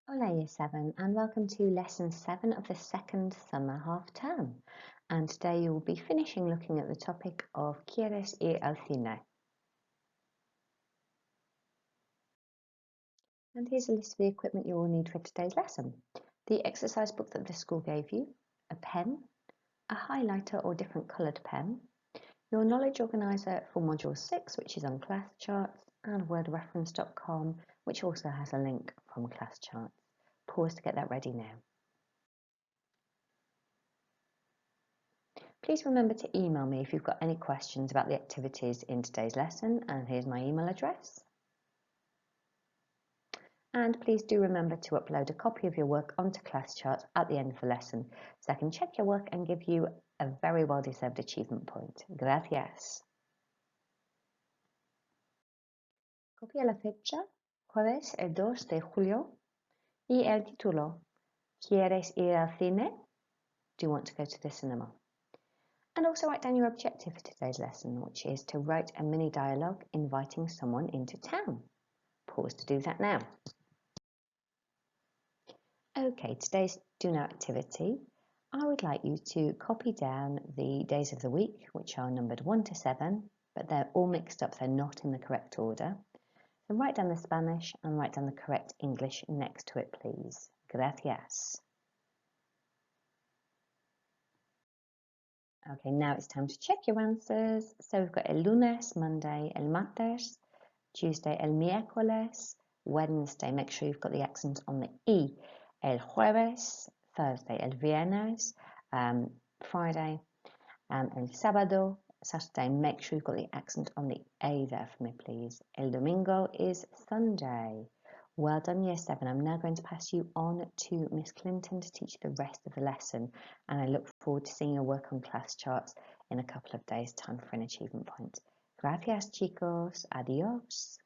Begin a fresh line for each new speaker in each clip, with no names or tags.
Hola Year 7 and welcome to Lesson 7 of the second summer half term. And today you will be finishing looking at the topic of ¿Quieres ir al cine? And here's a list of the equipment you will need for today's lesson. The exercise book that the school gave you, a pen, a highlighter or different coloured pen, your knowledge organiser for Module 6 which is on classcharts, and wordreference.com which also has a link from classcharts. Pause to get that ready now. Please remember to email me if you've got any questions about the activities in today's lesson, and here's my email address. And please do remember to upload a copy of your work onto classcharts at the end of the lesson so I can check your work and give you a very well-deserved achievement point. Gracias. Copia la fecha, jueves el 2 de julio, y el título, ¿Quieres ir al cine? Do you want to go to the cinema? And also write down your objective for today's lesson, which is to write a mini dialogue inviting someone into town. Pause to do that now. Okay, today's Do Now activity. I would like you to copy down the days of the week, which are numbered 1 to 7, but they're all mixed up, they're not in the correct order. So write down the Spanish and write down the correct English next to it, please. Gracias. Okay, now it's time to check your answers. So we've got el lunes, Monday, el martes, Tuesday, el miércoles, Wednesday, make sure you've got the accent on the E, el jueves, Thursday, el viernes, Friday, el sábado, Saturday, make sure you've got the accent on the A there for me, please. El domingo is Sunday. Well done, Year 7. I'm now going to pass you on to Miss Clinton to teach you the rest of the lesson, and I look forward to seeing your work on classcharts in a couple of days' time for an achievement point. Gracias, chicos. Adios.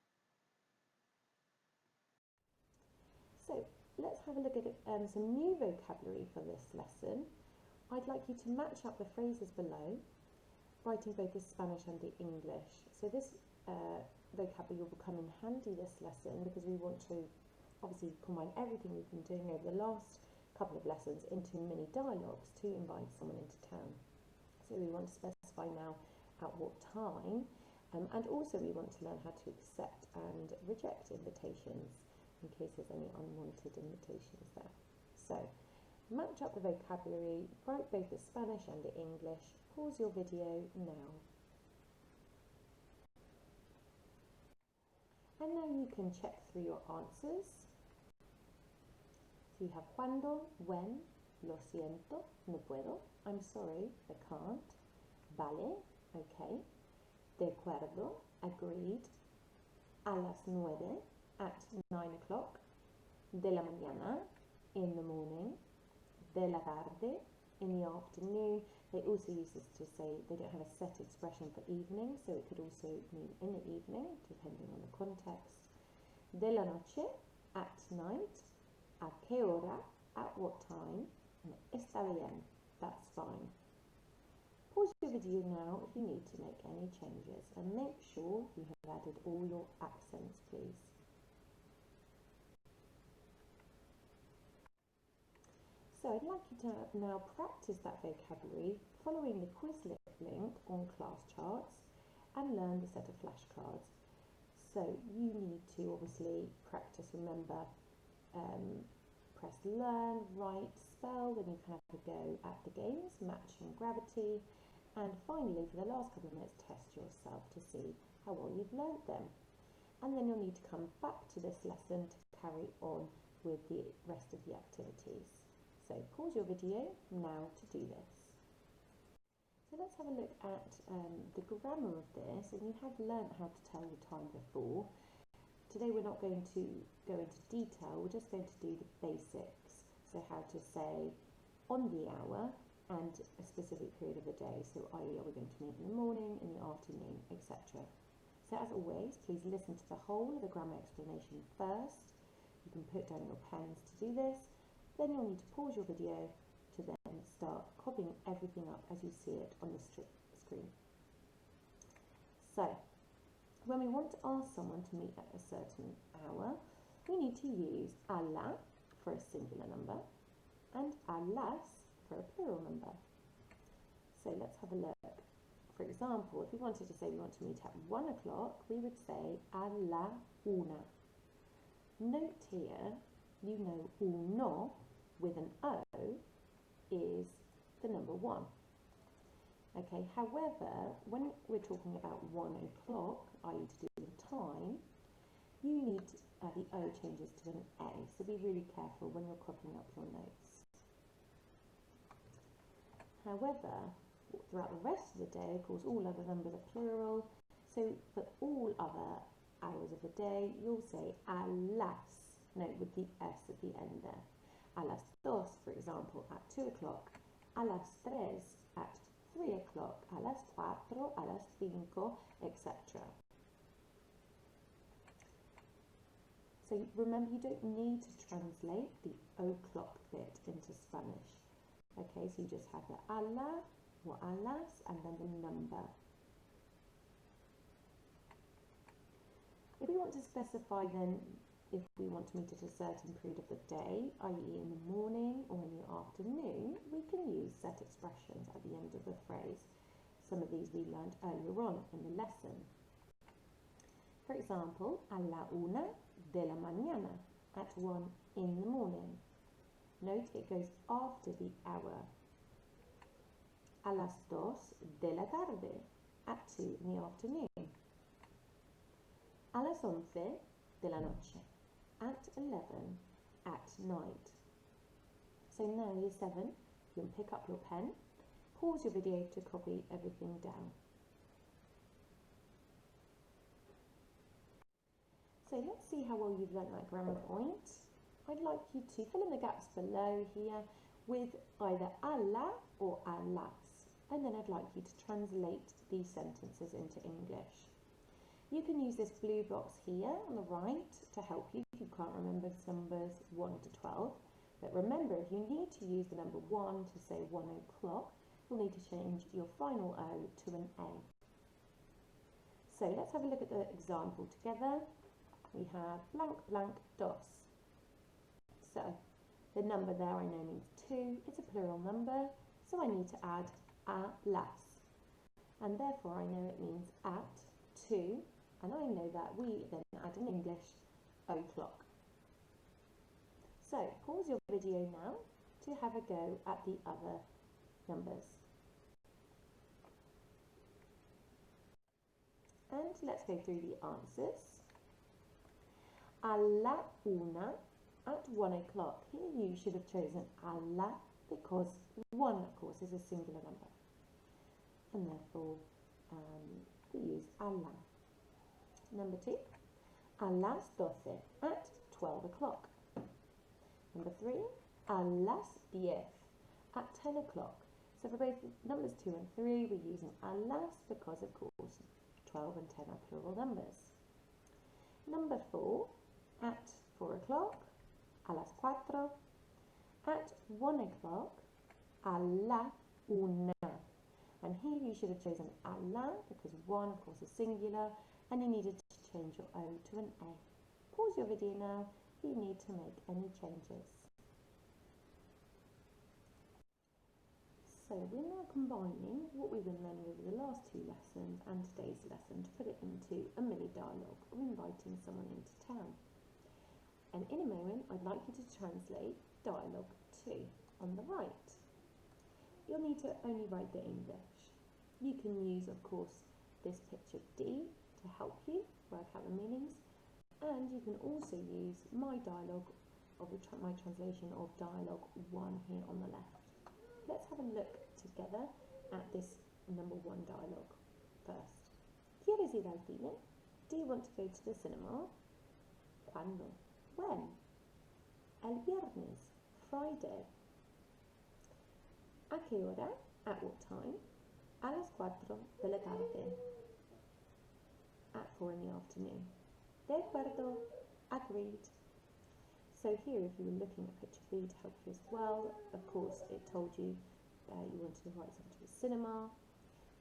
So let's have a look at some new vocabulary for this lesson. I'd like you to match up the phrases below, writing both the Spanish and the English. So this vocabulary will come in handy this lesson because we want to obviously combine everything we've been doing over the last couple of lessons into mini dialogues to invite someone into town. So we want to specify now at what time, and also we want to learn how to accept and reject invitations in case there's any unwanted invitations there. So match up the vocabulary, write both the Spanish and the English. Pause your video now. And now you can check through your answers. So you have cuando, when, lo siento, no puedo, I'm sorry, I can't, vale, okay, de acuerdo, agreed, a las 9, at 9 o'clock, de la mañana, in the morning, de la tarde, in the afternoon. They also use this to say they don't have a set expression for evening, so it could also mean in the evening, depending on the context. De la noche, at night. A qué hora, at what time. And está bien, that's fine. Pause your video now if you need to make any changes, and make sure you have added all your accents, please. So I'd like you to now practice that vocabulary following the Quizlet link on classcharts and learn the set of flashcards. So you need to obviously practice, remember, press learn, write, spell, then you can have a go at the games, matching gravity, and finally for the last couple of minutes test yourself to see how well you've learnt them. And then you'll need to come back to this lesson to carry on with the rest of the activities. So pause your video now to do this. So let's have a look at the grammar of this, and you have learnt how to tell your time before. Today we're not going to go into detail, we're just going to do the basics. So how to say on the hour and a specific period of the day. So i.e. are we going to meet in the morning, in the afternoon, etc. So as always, please listen to the whole of the grammar explanation first. You can put down your pens to do this. Then you'll need to pause your video to then start copying everything up as you see it on the screen. So, when we want to ask someone to meet at a certain hour, we need to use a la for a singular number and a las for a plural number. So let's have a look. For example, if we wanted to say we want to meet at 1 o'clock, we would say a la una. Note here, you know uno with an O is the number 1. Okay, however, when we're talking about 1 o'clock, i.e. to do with time, you need the O changes to an A, so be really careful when you're copying up your notes. However, throughout the rest of the day, of course, all other numbers are plural, so for all other hours of the day, you'll say a las, note with the S at the end there. A las dos, for example, at 2 o'clock, a las tres at 3 o'clock, a las cuatro, a las cinco, etc. So remember, you don't need to translate the o'clock bit into Spanish. Okay, so you just have the a la or a las and then the number. If we want to specify then if we want to meet at a certain period of the day, i.e. in the morning or in the afternoon, we can use set expressions at the end of the phrase. Some of these we learned earlier on in the lesson. For example, a la una de la mañana, at 1 in the morning. Note it goes after the hour. A las dos de la tarde, at 2 in the afternoon. A las 11 de la noche, at 11 at night. So now year 7, you can pick up your pen, pause your video to copy everything down. So let's see how well you've learnt that grammar point. I'd like you to fill in the gaps below here with either a la or a las, and then I'd like you to translate these sentences into English. You can use this blue box here on the right to help you if you can't remember numbers 1 to 12. But remember, if you need to use the number 1 to say 1 o'clock, you'll need to change your final O to an A. So let's have a look at the example together. We have blank blank dos. So the number there I know means 2. It's a plural number, so I need to add a las. And therefore I know it means at 2. And I know that we then add in English o'clock. So pause your video now to have a go at the other numbers. And let's go through the answers. A la una, at 1 o'clock. Here you should have chosen a la because 1, of course, is a singular number. And therefore we use a la. Number 2, a las 12, at 12 o'clock. Number 3, a las 10, at 10 o'clock. So for both numbers 2 and 3, we're using a las because, of course, 12 and 10 are plural numbers. Number 4, at 4 o'clock, a las 4. At 1 o'clock, a la una. And here you should have chosen a la because 1, of course, is singular, and you needed to change your O to an A. Pause your video now if you need to make any changes. So we're now combining what we've been learning over the last 2 lessons and today's lesson to put it into a mini dialogue of inviting someone into town. And in a moment, I'd like you to translate dialogue 2 on the right. You'll need to only write the English. You can use, of course, this picture D to help you work out the meanings, and you can also use my dialogue of my translation of dialogue 1 here on the left. Let's have a look together at this number 1 dialogue first. ¿Quieres ir al cine? Do you want to go to the cinema? ¿Cuándo? When? El viernes, Friday. ¿A qué hora? At what time? A las 4 de la tarde. At 4 in the afternoon. De acuerdo, agreed. So here, if you were looking at picture B to help you as well, of course it told you you wanted to invite someone to the cinema.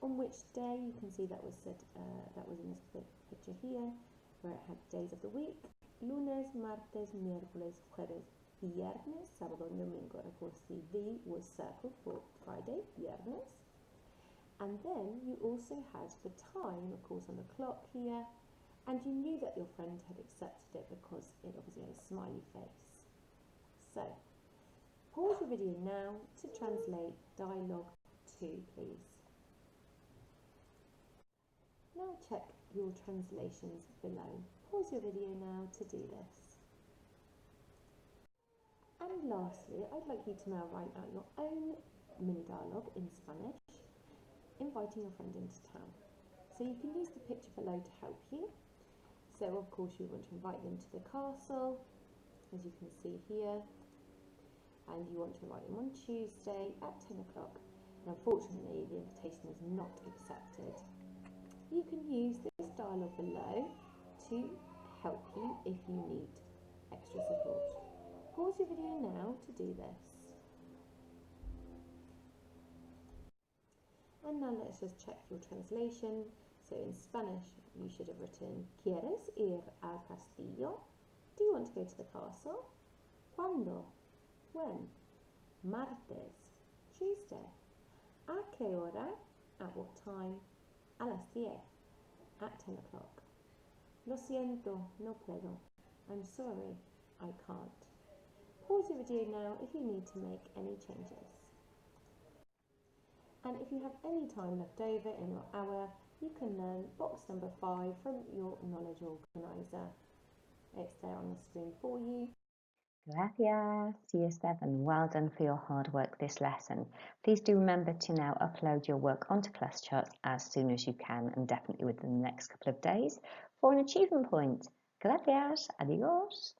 On which day, you can see that was said, that was in this picture here, where it had days of the week: lunes, martes, miércoles, jueves, viernes, sábado and domingo. Of course, the V was circled for Friday, viernes. And then you also had the time, of course, on the clock here, and you knew that your friend had accepted it because it obviously had a smiley face. So, pause your video now to translate dialogue 2, please. Now check your translations below. Pause your video now to do this. And lastly, I'd like you to now write out your own mini dialogue in Spanish, inviting your friend into town. So you can use the picture below to help you. So of course you want to invite them to the castle, as you can see here, and you want to invite them on Tuesday at 10 o'clock. And unfortunately the invitation is not accepted. You can use this dialogue below to help you if you need extra support. Pause your video now to do this. And now let's just check your translation. So in Spanish, you should have written, ¿Quieres ir al castillo? Do you want to go to the castle? ¿Cuándo? When? Martes, Tuesday. ¿A qué hora? At what time? A las 10, at 10 o'clock. Lo siento, no puedo. I'm sorry, I can't. Pause your video now if you need to make any changes. And if you have any time left over in your hour, you can learn box number 5 from your knowledge organizer. It's there on the screen for you.
Gracias, Year 7. Well done for your hard work this lesson. Please do remember to now upload your work onto ClassCharts as soon as you can, and definitely within the next couple of days, for an achievement point. Gracias, adios.